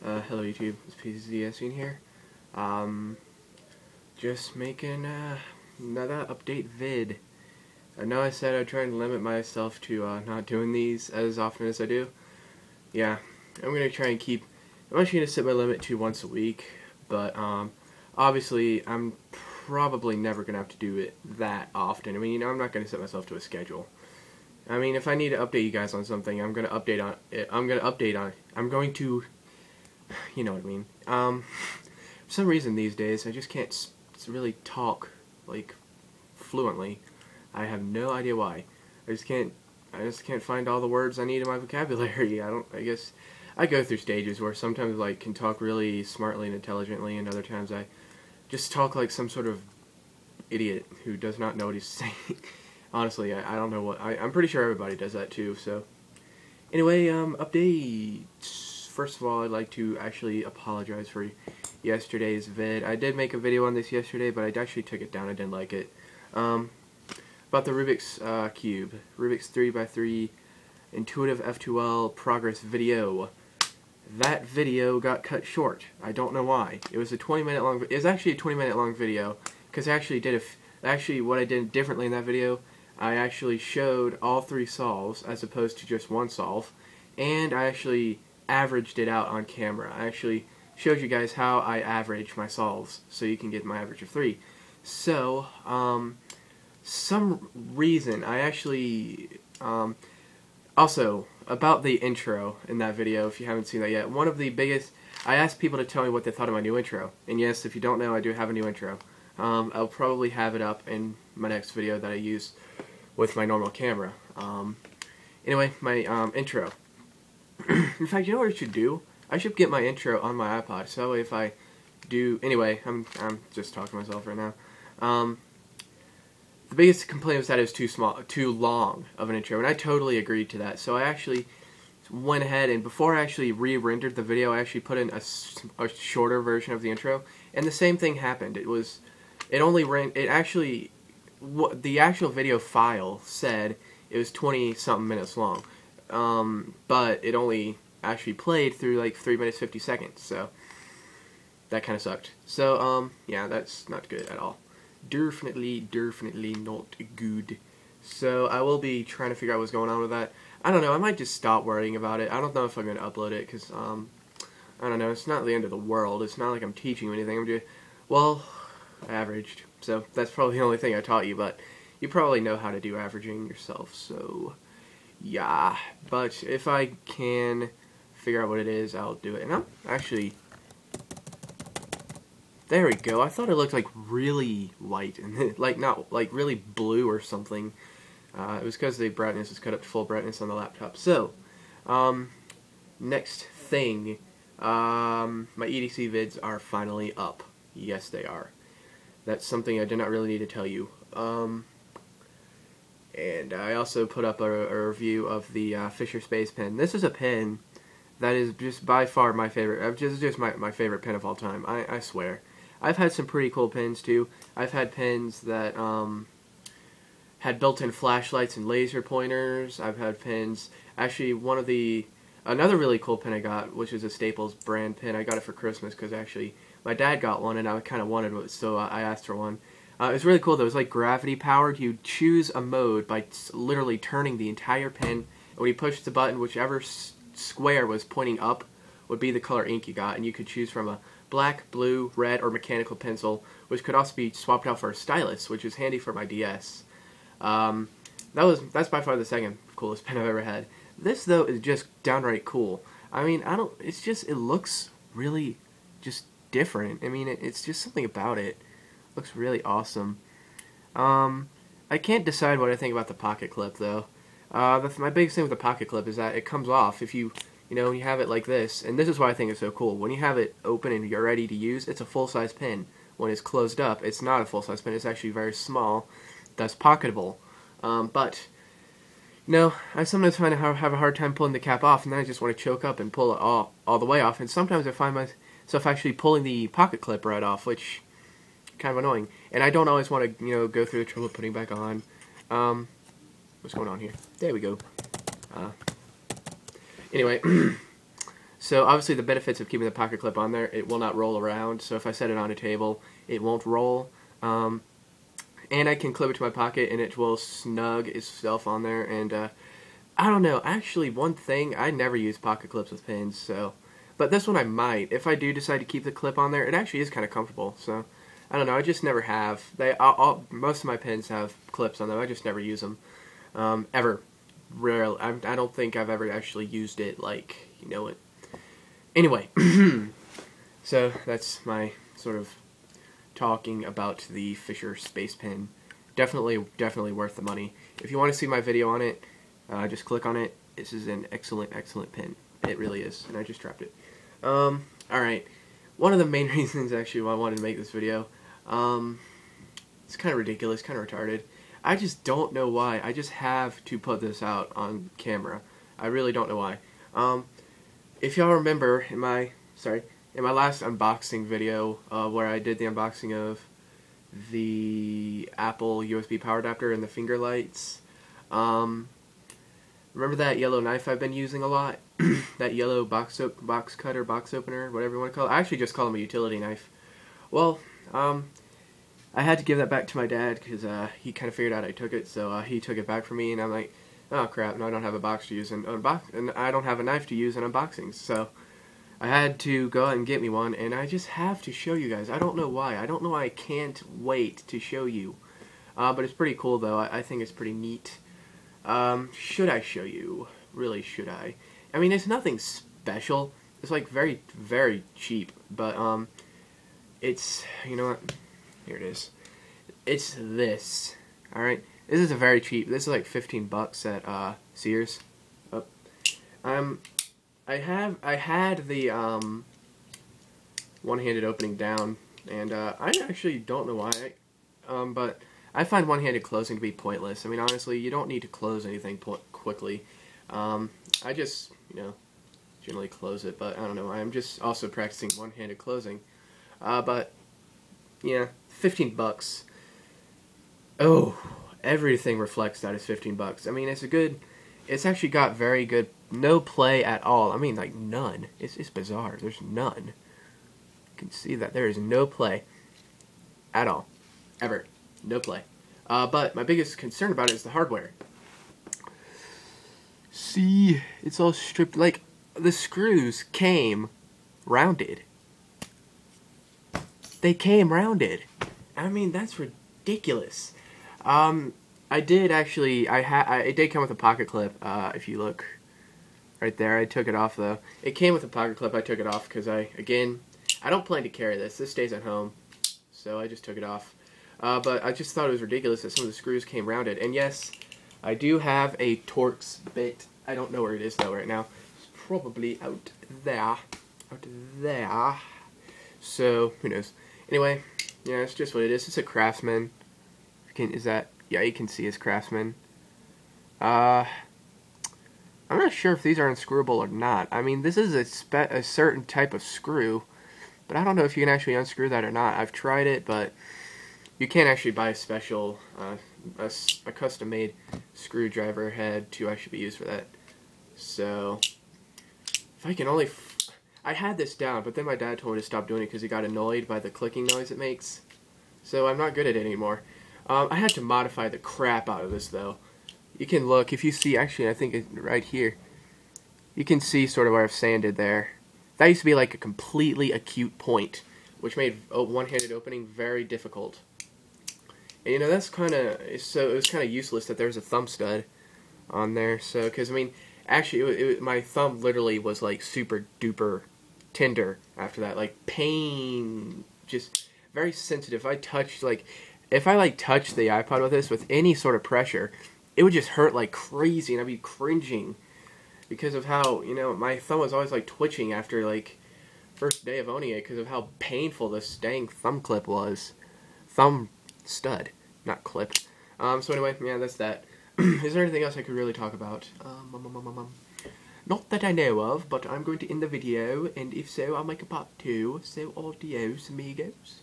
Hello YouTube, it's PZSing here. Um, just making another update vid. I know I said I'd try and limit myself to not doing these as often as I do. Yeah, I'm gonna try and keep. I'm actually gonna set my limit to once a week, but obviously I'm probably never gonna have to do it that often. I mean, I'm not gonna set myself to a schedule. I mean, if I need to update you guys on something, I'm gonna update on it. I'm going to, you know what I mean. For some reason these days, I just can't really talk, like, fluently. I have no idea why. I just can't find all the words I need in my vocabulary. I guess I go through stages where sometimes, like, can talk really smartly and intelligently, and other times I just talk like some sort of idiot who does not know what he's saying. Honestly, I don't know what... I'm pretty sure everybody does that too, so... Anyway, updates. First of all, I'd like to actually apologize for yesterday's vid. I did make a video on this yesterday, but I actually took it down. I didn't like it. About the Rubik's Cube. Rubik's 3x3 Intuitive F2L progress video. That video got cut short. I don't know why. It was a 20-minute long... It was actually a 20-minute long video, because I actually did actually, what I did differently in that video, I actually showed all 3 solves as opposed to just one solve, and I actually averaged it out on camera. I actually showed you guys how I average my solves, so you can get my average of 3. So, some reason I actually, also, about the intro in that video, if you haven't seen that yet, one of the biggest, I asked people to tell me what they thought of my new intro, and yes, if you don't know, I do have a new intro. I'll probably have it up in my next video that I use with my normal camera. Anyway, my intro. In fact, you know what I should do? I should get my intro on my iPod, so that way if I do... Anyway, I'm just talking to myself right now. The biggest complaint was that it was too long of an intro, and I totally agreed to that. So I actually went ahead, and before I actually re-rendered the video, I actually put in a shorter version of the intro, and the same thing happened. The actual video file said it was 20-something minutes long, but it only actually played through like 3 minutes 50 seconds, so that kind of sucked. So, yeah, that's not good at all. Definitely not good. So, I will be trying to figure out what's going on with that. I don't know, I might just stop worrying about it. I don't know if I'm going to upload it, because, I don't know, it's not the end of the world. It's not like I'm teaching you anything. I'm just, well, averaged. So that's probably the only thing I taught you, but you probably know how to do averaging yourself, so yeah. But if I can figure out what it is, I'll do it. And I'm actually... There we go. I thought it looked like really white, and like not like really blue or something. It was because the brightness is cut up to full brightness on the laptop. So, next thing, my EDC vids are finally up. Yes, they are. That's something I did not really need to tell you. And I also put up a review of the Fisher Space pen. This is a pen that is just by far my favorite. Just my favorite pen of all time. I swear. I've had some pretty cool pens too. I've had pens that had built-in flashlights and laser pointers. I've had pens. Actually, another really cool pen I got, which is a Staples brand pen. I got it for Christmas because actually my dad got one and I kind of wanted one, so I asked for one. It was really cool though. It was like gravity powered. You choose a mode by literally turning the entire pen, and when you push the button, whichever square was pointing up would be the color ink you got, and you could choose from a black, blue, red, or mechanical pencil, which could also be swapped out for a stylus, which is handy for my DS. That's by far the second coolest pen I've ever had. This though is just downright cool. I mean, it looks really just different. I mean, it's just something about it. Looks really awesome. I can't decide what I think about the pocket clip though. My biggest thing with the pocket clip is that it comes off if you have it like this, and this is why I think it's so cool. When you have it open and you're ready to use, it's a full-size pen. When it's closed up, it's not a full-size pen. It's actually very small, thus pocketable. But I sometimes have a hard time pulling the cap off, and then I just want to choke up and pull it all the way off. And sometimes I find myself actually pulling the pocket clip right off, which kind of annoying. And I don't always want to go through the trouble of putting it back on. What's going on here? There we go. Anyway, So obviously the benefits of keeping the pocket clip on there, it will not roll around. So if I set it on a table, it won't roll. And I can clip it to my pocket and it will snug itself on there. And I don't know, actually one thing, I never use pocket clips with pins, so... But this one I might. If I do decide to keep the clip on there, it actually is kind of comfortable. So, I don't know, I just never have. Most of my pins have clips on them, I just never use them. Ever. Rarely. I don't think I've ever actually used it, like, you know it. Anyway, so that's my sort of talking about the Fisher Space Pen. Definitely worth the money. If you want to see my video on it, just click on it. This is an excellent pen. It really is, and I just dropped it. Alright, one of the main reasons actually why I wanted to make this video, it's kind of ridiculous, kind of retarded. I just don't know why. I just have to put this out on camera. I really don't know why. If y'all remember in my last unboxing video, where I did the unboxing of the Apple USB power adapter and the finger lights, remember that yellow knife I've been using a lot? That yellow box cutter, box opener, whatever you want to call it. I actually just call them a utility knife. Well, I had to give that back to my dad because he kind of figured out I took it, so he took it back from me, and I'm like, oh crap, no, I don't have a box to use and I don't have a knife to use in unboxings, so I had to go out and get me one, and I just have to show you guys. I don't know why. I don't know why I can't wait to show you. But it's pretty cool, though. I think it's pretty neat. Should I show you? Really, should I? I mean, it's nothing special. It's like very, very cheap, but it's, you know what? Here it is. It's this. All right. This is a very cheap. This is like 15 bucks at Sears. Oh. I had the one-handed opening down, and I actually don't know why. But I find one-handed closing to be pointless. I mean, honestly, you don't need to close anything quickly. I just, you know, generally close it, but I don't know. I'm just also practicing one-handed closing. But yeah, 15 bucks. Oh, everything reflects that it's 15 bucks. I mean, it's actually got very good, no play at all. I mean, like, none. It's bizarre. There's none. You can see that there is no play at all. Ever. No play. But my biggest concern about it is the hardware. See, it's all stripped. Like, the screws came rounded. They came rounded. I mean, that's ridiculous. I did actually, it did come with a pocket clip, if you look right there. I took it off, though. It came with a pocket clip. I took it off because I don't plan to carry this. This stays at home, so I just took it off. But I just thought it was ridiculous that some of the screws came rounded. And yes, I do have a Torx bit. I don't know where it is, though, right now. It's probably out there. Out there. So, who knows. Anyway, yeah, it's just what it is. It's a Craftsman. Yeah, you can see it's Craftsman. I'm not sure if these are unscrewable or not. I mean, this is a certain type of screw, but I don't know if you can actually unscrew that or not. I've tried it, but you can't actually buy a special, a custom-made screwdriver head to actually be used for that. So, if I can only... I had this down, but then my dad told me to stop doing it because he got annoyed by the clicking noise it makes. So I'm not good at it anymore. I had to modify the crap out of this, though. You can look, if you see, actually, I think it's right here. You can see sort of where I've sanded there. That used to be like a completely acute point, which made one-handed opening very difficult. And, you know, that's kind of, so it was kind of useless that there's a thumb stud on there. So, because, I mean, actually, my thumb literally was, like, super duper tender after that. Like, pain, just very sensitive. If I touched the iPod with this with any sort of pressure, it would just hurt like crazy, and I'd be cringing because of how, you know, my thumb was always like twitching after like first day of owning it because of how painful this dang thumb clip was. Thumb stud, not clip. So anyway, yeah, that's that. Is there anything else I could really talk about? Not that I know of, but I'm going to end the video, and if so, I'll make a part 2. So, adios, amigos.